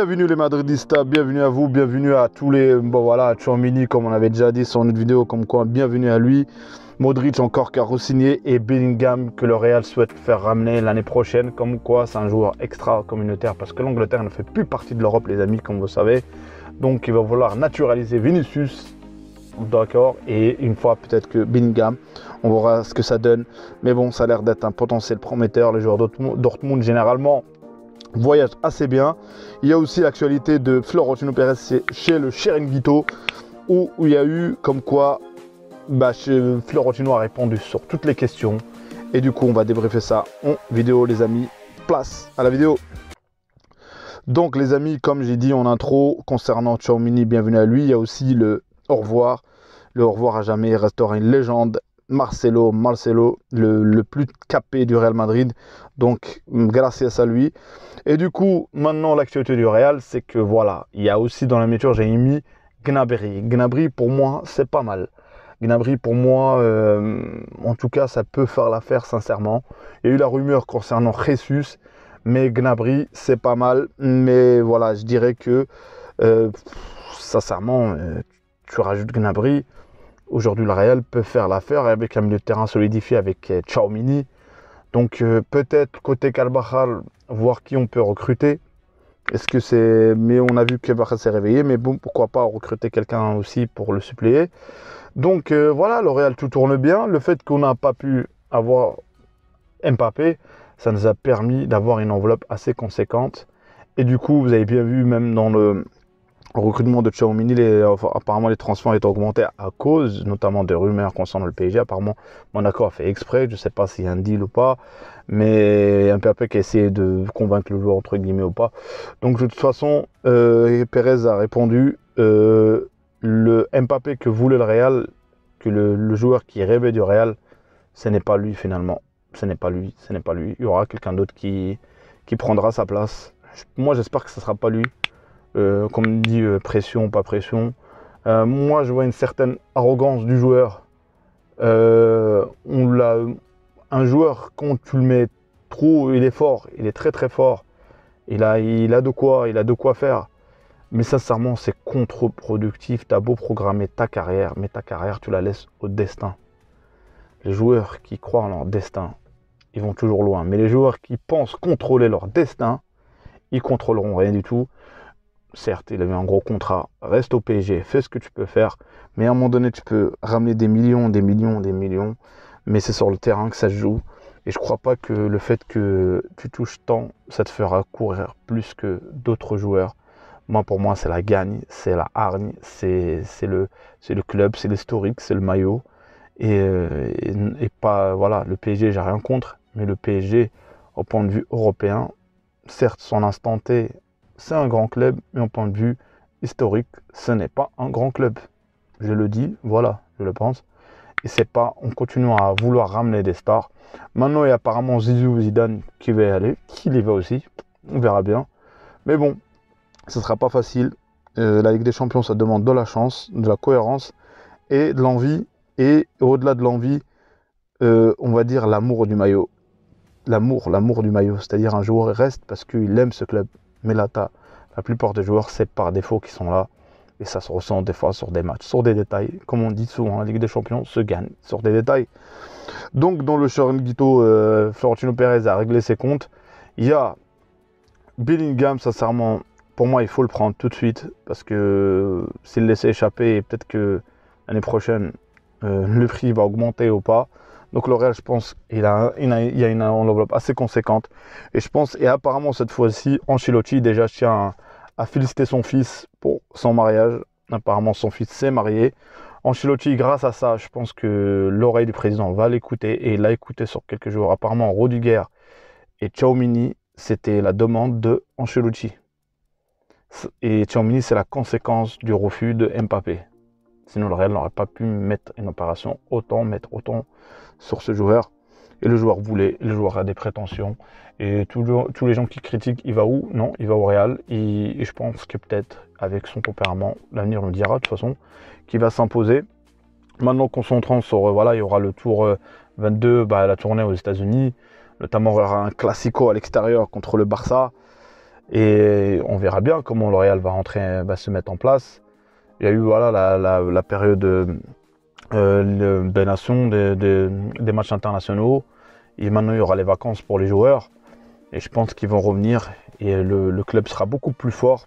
Bienvenue les Madridistas, bienvenue à vous, bienvenue à tous les... Bon voilà, Tchouaméni comme on avait déjà dit sur notre vidéo, comme quoi, bienvenue à lui. Modric encore qu'à re-signer et Bellingham que le Real souhaite faire ramener l'année prochaine. Comme quoi, c'est un joueur extra communautaire parce que l'Angleterre ne fait plus partie de l'Europe les amis, comme vous savez. Donc il va vouloir naturaliser Vinicius, d'accord, et une fois peut-être que Bellingham, on verra ce que ça donne. Mais bon, ça a l'air d'être un potentiel prometteur. Les joueurs Dortmund généralement voyage assez bien. Il y a aussi l'actualité de Florentino Pérez chez le Chiringuito où il y a eu comme quoi Florentino a répondu sur toutes les questions et du coup on va débriefer ça en vidéo les amis. Place à la vidéo. Donc les amis, comme j'ai dit en intro concernant Tchouaméni, bienvenue à lui. Il y a aussi le au revoir. Le au revoir à jamais, il restera une légende. Marcelo, le plus capé du Real Madrid. Donc, gracias à lui. Et du coup, maintenant, l'actualité du Real, c'est que voilà, il y a aussi dans la miniature, j'ai mis Gnabry. Gnabry, pour moi, c'est pas mal. Gnabry, pour moi, en tout cas, ça peut faire l'affaire, sincèrement. Il y a eu la rumeur concernant Jesus, mais Gnabry, c'est pas mal. Mais voilà, je dirais que, sincèrement, tu rajoutes Gnabry. Aujourd'hui, le Real peut faire l'affaire avec un milieu de terrain solidifié avec Tchouaméni. Donc, peut-être côté Carvajal, voir qui on peut recruter. Est-ce que c'est... Mais on a vu que Carvajal s'est réveillé. Mais bon, pourquoi pas recruter quelqu'un aussi pour le suppléer. Donc, voilà, le Real, tout tourne bien. Le fait qu'on n'a pas pu avoir Mbappé, ça nous a permis d'avoir une enveloppe assez conséquente. Et du coup, vous avez bien vu, même dans le recrutement de Tchouaméni, apparemment les transferts étaient augmentés à cause notamment des rumeurs concernant le PSG. Apparemment, Monaco a fait exprès, je ne sais pas s'il y a un deal ou pas, mais un peu qui a essayé de convaincre le joueur entre guillemets ou pas. Donc de toute façon, Pérez a répondu, le Mbappé que voulait le Real, que le joueur qui rêvait du Real, ce n'est pas lui finalement. Ce n'est pas lui, ce n'est pas lui. Il y aura quelqu'un d'autre qui prendra sa place. Moi j'espère que ce ne sera pas lui. Comme on dit, pression, pas pression. Moi, je vois une certaine arrogance du joueur. Un joueur, quand tu le mets trop, il est fort, il est très très fort. Il a de quoi faire. Mais sincèrement, c'est contre-productif. Tu as beau programmer ta carrière, mais ta carrière, tu la laisses au destin. Les joueurs qui croient en leur destin, ils vont toujours loin. Mais les joueurs qui pensent contrôler leur destin, ils contrôleront rien du tout. Certes, il avait un gros contrat, reste au PSG, fais ce que tu peux faire, mais à un moment donné, tu peux ramener des millions, mais c'est sur le terrain que ça se joue. Et je crois pas que le fait que tu touches tant, ça te fera courir plus que d'autres joueurs. Moi, pour moi, c'est la gagne, c'est la hargne, c'est le club, c'est l'historique, c'est le maillot. Et pas, voilà, le PSG, j'ai rien contre, mais le PSG, au point de vue européen, certes, son instant T, c'est un grand club, mais au point de vue historique, ce n'est pas un grand club. Je le dis, voilà, je le pense. Et c'est pas, on continue à vouloir ramener des stars. Maintenant, il y a apparemment Zidane qui va y aller, qu'il y va aussi. On verra bien. Mais bon, ce ne sera pas facile. La Ligue des Champions, ça demande de la chance, de la cohérence et de l'envie. Et au-delà de l'envie, on va dire l'amour du maillot. L'amour du maillot. C'est-à-dire un joueur reste parce qu'il aime ce club. Mais là, la plupart des joueurs, c'est par défaut qu'ils sont là. Et ça se ressent des fois sur des matchs, sur des détails. Comme on dit souvent, la Ligue des Champions se gagne sur des détails. Donc, dans le Chiringuito, Florentino Pérez a réglé ses comptes. Il y a Bellingham, sincèrement, pour moi, il faut le prendre tout de suite. Parce que s'il le laissait échapper, peut-être que l'année prochaine, le prix va augmenter ou pas. Donc le Real, je pense, il y a une enveloppe assez conséquente. Et je pense, et apparemment cette fois-ci, Ancelotti, déjà je tiens à féliciter son fils pour son mariage. Apparemment son fils s'est marié. Ancelotti, grâce à ça, je pense que l'oreille du président va l'écouter. Et il l'a écouté sur quelques jours. Apparemment, Rudiger et Tchouaméni, c'était la demande de Ancelotti. Et Tchouaméni, c'est la conséquence du refus de Mbappé. Sinon, le Real n'aurait pas pu mettre une opération mettre autant sur ce joueur. Et le joueur voulait, le joueur a des prétentions. Et tous les gens qui critiquent, il va où? Non, il va au Real. Et je pense que peut-être, avec son tempérament, l'avenir nous dira de toute façon, qu'il va s'imposer. Maintenant, concentrons sur, voilà, il y aura le tour 22, la tournée aux États-Unis. Notamment, il y aura un classico à l'extérieur contre le Barça. Et on verra bien comment le Real va se mettre en place. Il y a eu voilà, la période des nations, des matchs internationaux. Et maintenant, il y aura les vacances pour les joueurs. Et je pense qu'ils vont revenir. Et le club sera beaucoup plus fort.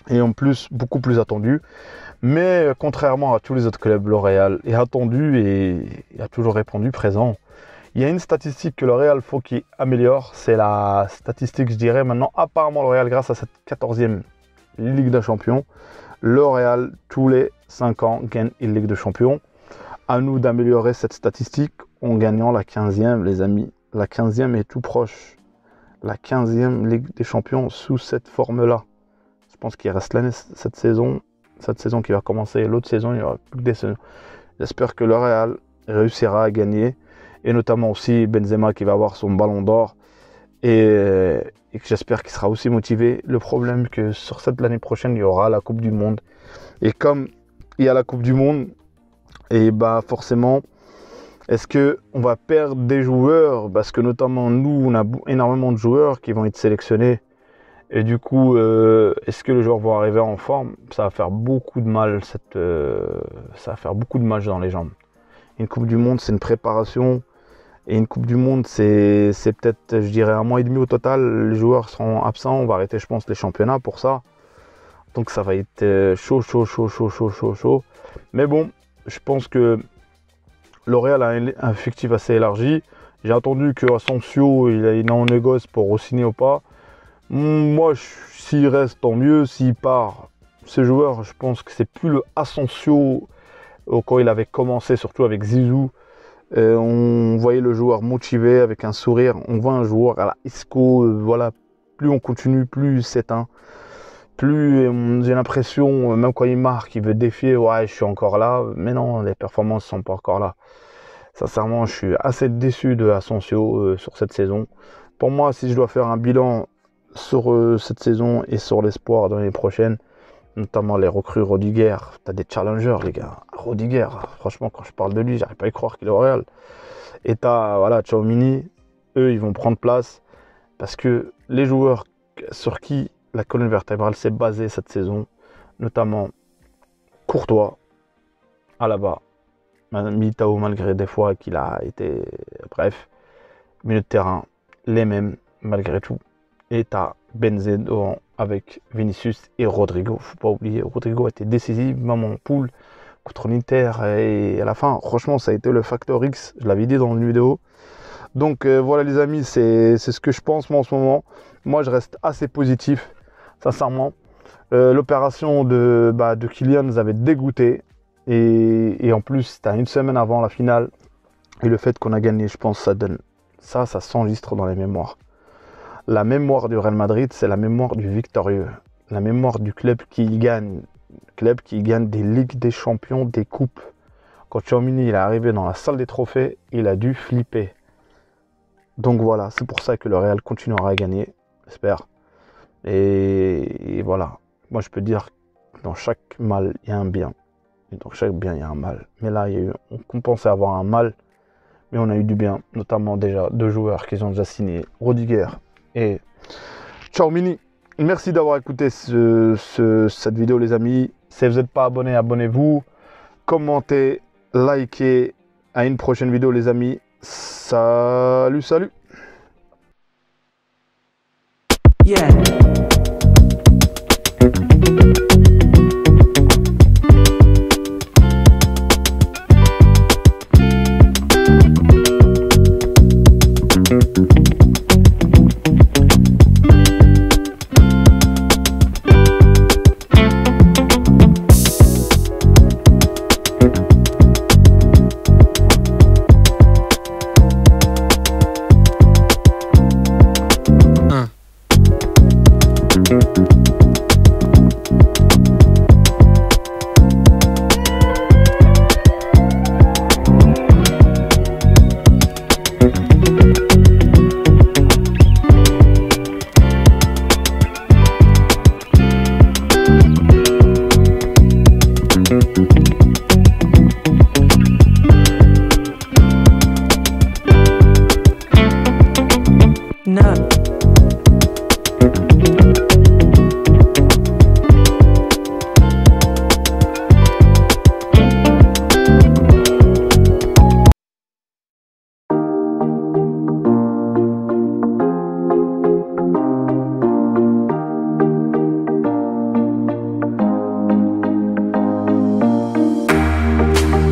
Et en plus, beaucoup plus attendu. Mais contrairement à tous les autres clubs, le Real est attendu et a toujours répondu présent. Il y a une statistique que le Real faut qu'il améliore. C'est la statistique, je dirais, maintenant, apparemment, le Real, grâce à cette 14e Ligue des Champions, le Real, tous les 5 ans, gagne une Ligue des Champions. À nous d'améliorer cette statistique en gagnant la 15e, les amis. La 15e est tout proche. La 15e Ligue des Champions sous cette forme-là. Je pense qu'il reste l'année, cette saison qui va commencer. L'autre saison, il n'y aura plus que des saisons. J'espère que le Real réussira à gagner. Et notamment aussi Benzema qui va avoir son ballon d'or. Et que j'espère qu'il sera aussi motivé. Le problème est que sur l'année prochaine, il y aura la Coupe du Monde. Et comme il y a la Coupe du Monde, et bah forcément, est-ce qu'on va perdre des joueurs? Parce que notamment nous, on a énormément de joueurs qui vont être sélectionnés. Et du coup, est-ce que les joueurs vont arriver en forme? Ça va faire beaucoup de mal, ça va faire beaucoup de matchs dans les jambes. Une Coupe du Monde, c'est une préparation. Et une Coupe du Monde, c'est peut-être, je dirais, 1 mois et demi au total. Les joueurs seront absents. On va arrêter, je pense, les championnats pour ça. Donc ça va être chaud. Mais bon, je pense que le Real a un effectif assez élargi. J'ai attendu que Asensio, il est en négoce pour re-signer ou pas. Moi, s'il reste, tant mieux. S'il part, ce joueur, je pense que c'est plus le Asensio quand il avait commencé, surtout avec Zizou. On voyait le joueur motivé, avec un sourire. On voit un joueur à la Isco. Voilà, plus on continue, plus il s'éteint. Plus j'ai l'impression, même quand il marque, il veut défier. Ouais, je suis encore là. Mais non, les performances ne sont pas encore là. Sincèrement, je suis assez déçu de Asensio sur cette saison. Pour moi, si je dois faire un bilan sur cette saison et sur l'espoir de l'année prochaine, notamment les recrues Rudiger, tu as des challengers, les gars. Rudiger, franchement, quand je parle de lui, j'arrive pas à y croire qu'il est au Real. Et tu as voilà, Tchouaméni, eux, ils vont prendre place parce que les joueurs sur qui la colonne vertébrale s'est basée cette saison, notamment Courtois, Alaba, Militao, malgré des fois qu'il a été, bref, milieu de terrain, les mêmes, malgré tout. Et tu as Benzema avec Vinicius et Rodrigo. Faut pas oublier, Rodrigo a été décisif, même en poule, contre l'Inter. Et à la fin, franchement, ça a été le facteur X. Je l'avais dit dans une vidéo. Donc voilà les amis, c'est ce que je pense moi en ce moment. Moi, je reste assez positif, sincèrement. L'opération de Kylian nous avait dégoûté. Et en plus, c'était 1 semaine avant la finale. Et le fait qu'on a gagné, je pense, ça donne ça s'enregistre dans les mémoires. La mémoire du Real Madrid, c'est la mémoire du victorieux. La mémoire du club qui gagne des Ligues des Champions, des coupes. Quand Tchouaméni est arrivé dans la salle des trophées, il a dû flipper. Donc voilà, c'est pour ça que le Real continuera à gagner, j'espère. Et voilà, moi je peux dire que dans chaque mal, il y a un bien. Et dans chaque bien, il y a un mal. Mais là, on pensait avoir un mal, mais on a eu du bien. Notamment déjà 2 joueurs qui ont déjà signé, Rudiger et Tchouaméni. Merci d'avoir écouté cette vidéo les amis. Si vous n'êtes pas abonné, abonnez-vous. Commentez, likez. À une prochaine vidéo les amis. Salut. Yeah. No.